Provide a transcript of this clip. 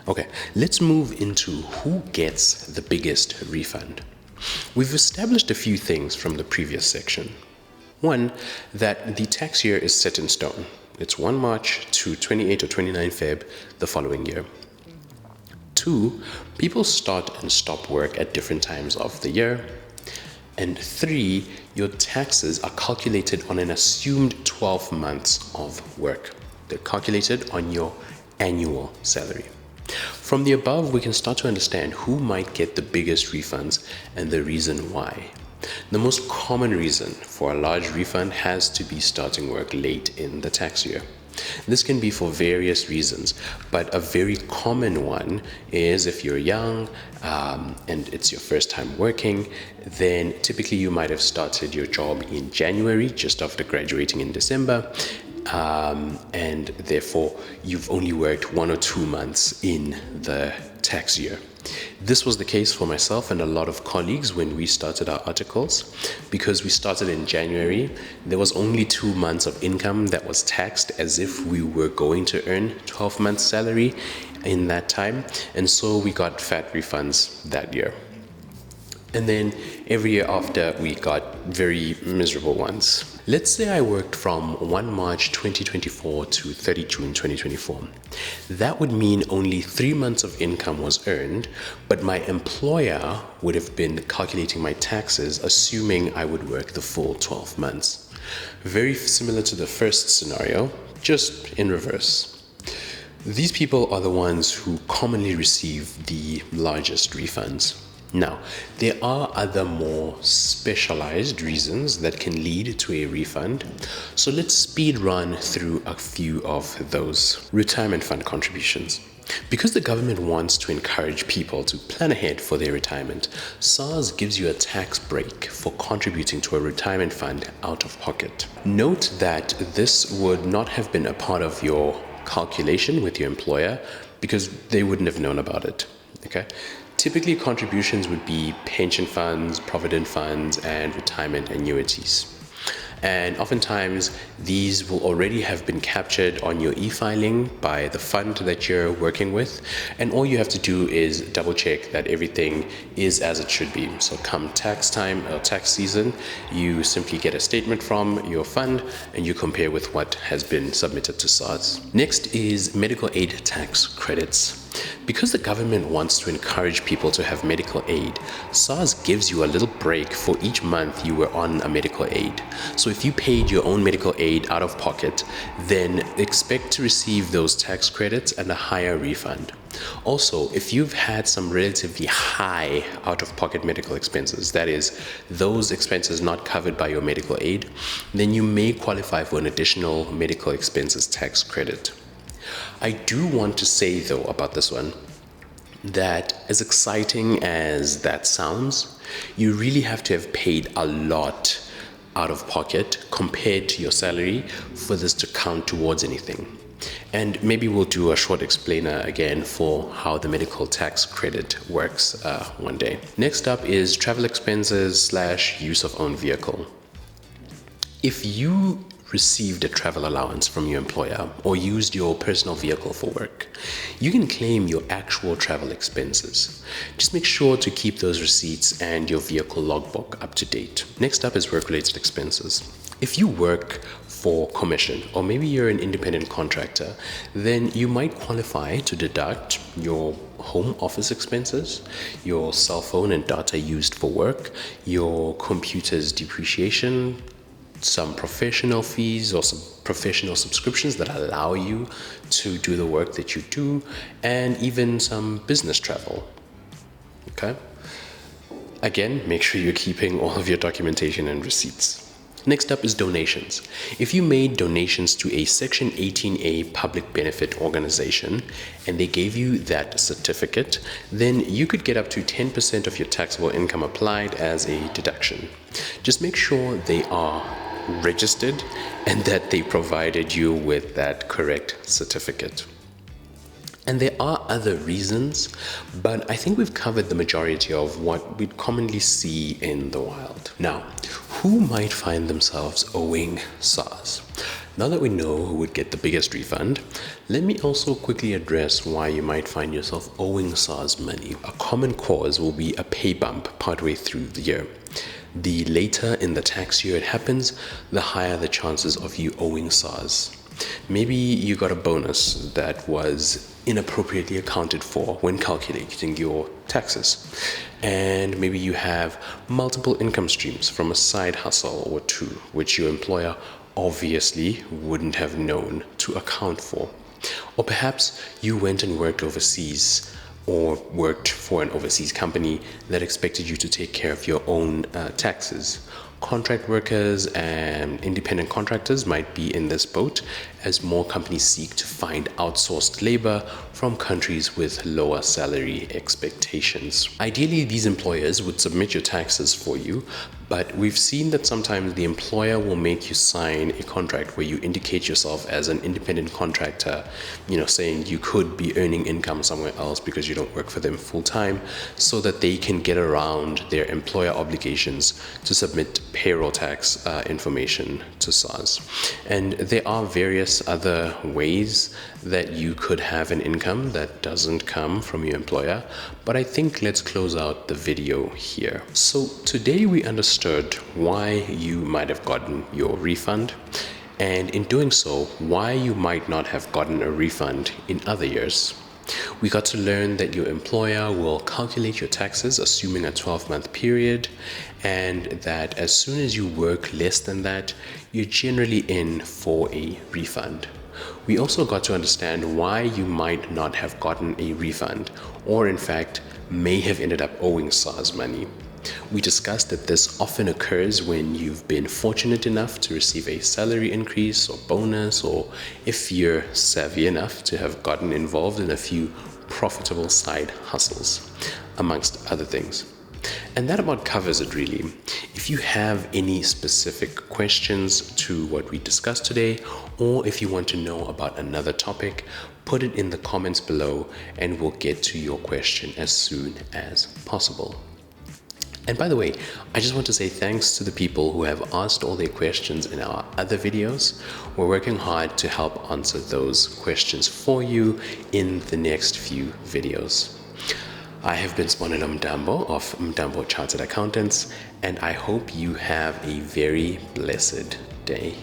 Okay, let's move into who gets the biggest refund. We've established a few things from the previous section. One, that the tax year is set in stone. It's 1 March to 28 or 29 Feb the following year. Two, people start and stop work at different times of the year. And three, your taxes are calculated on an assumed 12 months of work. They're calculated on your annual salary. From the above, we can start to understand who might get the biggest refunds and the reason why. The most common reason for a large refund has to be starting work late in the tax year. This can be for various reasons, but a very common one is if you're young and it's your first time working, then typically you might have started your job in January, just after graduating in December, and therefore you've only worked 1 or 2 months in the tax year. This was the case for myself and a lot of colleagues when we started our articles. Because we started in January, there was only 2 months of income that was taxed as if we were going to earn 12 months salary in that time. And so we got fat refunds that year. And then every year after, we got very miserable ones. Let's say I worked from 1 March 2024 to 30 June 2024. That would mean only 3 months of income was earned, but my employer would have been calculating my taxes, assuming I would work the full 12 months. Very similar to the first scenario, just in reverse. These people are the ones who commonly receive the largest refunds. Now, there are other more specialized reasons that can lead to a refund. So let's speed run through a few of those. Retirement fund contributions. Because the government wants to encourage people to plan ahead for their retirement, SARS gives you a tax break for contributing to a retirement fund out of pocket. Note that this would not have been a part of your calculation with your employer because they wouldn't have known about it. Okay? Typically, contributions would be pension funds, provident funds, and retirement annuities. And oftentimes, these will already have been captured on your eFiling by the fund that you're working with. And all you have to do is double check that everything is as it should be. So come tax time or tax season, you simply get a statement from your fund and you compare with what has been submitted to SARS. Next is medical aid tax credits. Because the government wants to encourage people to have medical aid, SARS gives you a little break for each month you were on a medical aid. So if you paid your own medical aid out of pocket, then expect to receive those tax credits and a higher refund. Also, if you've had some relatively high out-of-pocket medical expenses, that is, those expenses not covered by your medical aid, then you may qualify for an additional medical expenses tax credit. I do want to say, though, about this one, that as exciting as that sounds, you really have to have paid a lot out of pocket compared to your salary for this to count towards anything. And maybe we'll do a short explainer again for how the medical tax credit works one day. Next up is travel expenses / use of own vehicle. If you received a travel allowance from your employer or used your personal vehicle for work, you can claim your actual travel expenses. Just make sure to keep those receipts and your vehicle logbook up to date. Next up is work-related expenses. If you work for commission, or maybe you're an independent contractor, then you might qualify to deduct your home office expenses, your cell phone and data used for work, your computer's depreciation, some professional fees or some professional subscriptions that allow you to do the work that you do, and even some business travel. Okay? Again, make sure you're keeping all of your documentation and receipts. Next up is donations. If you made donations to a Section 18A public benefit organization and they gave you that certificate, then you could get up to 10% of your taxable income applied as a deduction. Just make sure they are registered and that they provided you with that correct certificate. And there are other reasons, but I think we've covered the majority of what we'd commonly see in the wild. Now, who might find themselves owing SARS? Now that we know who would get the biggest refund, let me also quickly address why you might find yourself owing SARS money. A common cause will be a pay bump partway through the year. The later in the tax year it happens, the higher the chances of you owing SARS. Maybe you got a bonus that was inappropriately accounted for when calculating your taxes. And maybe you have multiple income streams from a side hustle or two, which your employer obviously wouldn't have known to account for. Or perhaps you went and worked overseas or worked for an overseas company that expected you to take care of your own taxes. Contract workers and independent contractors might be in this boat as more companies seek to find outsourced labor from countries with lower salary expectations. Ideally, these employers would submit your taxes for you, but we've seen that sometimes the employer will make you sign a contract where you indicate yourself as an independent contractor, saying you could be earning income somewhere else because you don't work for them full time, so that they can get around their employer obligations to submit payroll tax information to SARS. And there are various other ways that you could have an income that doesn't come from your employer, but I think let's close out the video here. So today we understood why you might have gotten your refund, and in doing so, why you might not have gotten a refund in other years. We got to learn that your employer will calculate your taxes assuming a 12-month period, and that as soon as you work less than that, you're generally in for a refund. We also got to understand why you might not have gotten a refund, or in fact, may have ended up owing SARS money. We discussed that this often occurs when you've been fortunate enough to receive a salary increase or bonus, or if you're savvy enough to have gotten involved in a few profitable side hustles, amongst other things. And that about covers it really. If you have any specific questions to what we discussed today, or if you want to know about another topic, put it in the comments below and we'll get to your question as soon as possible. And by the way, I just want to say thanks to the people who have asked all their questions in our other videos. We're working hard to help answer those questions for you in the next few videos. I have been Sponelo Mdambo of Mdambo Chartered Accountants, and I hope you have a very blessed day.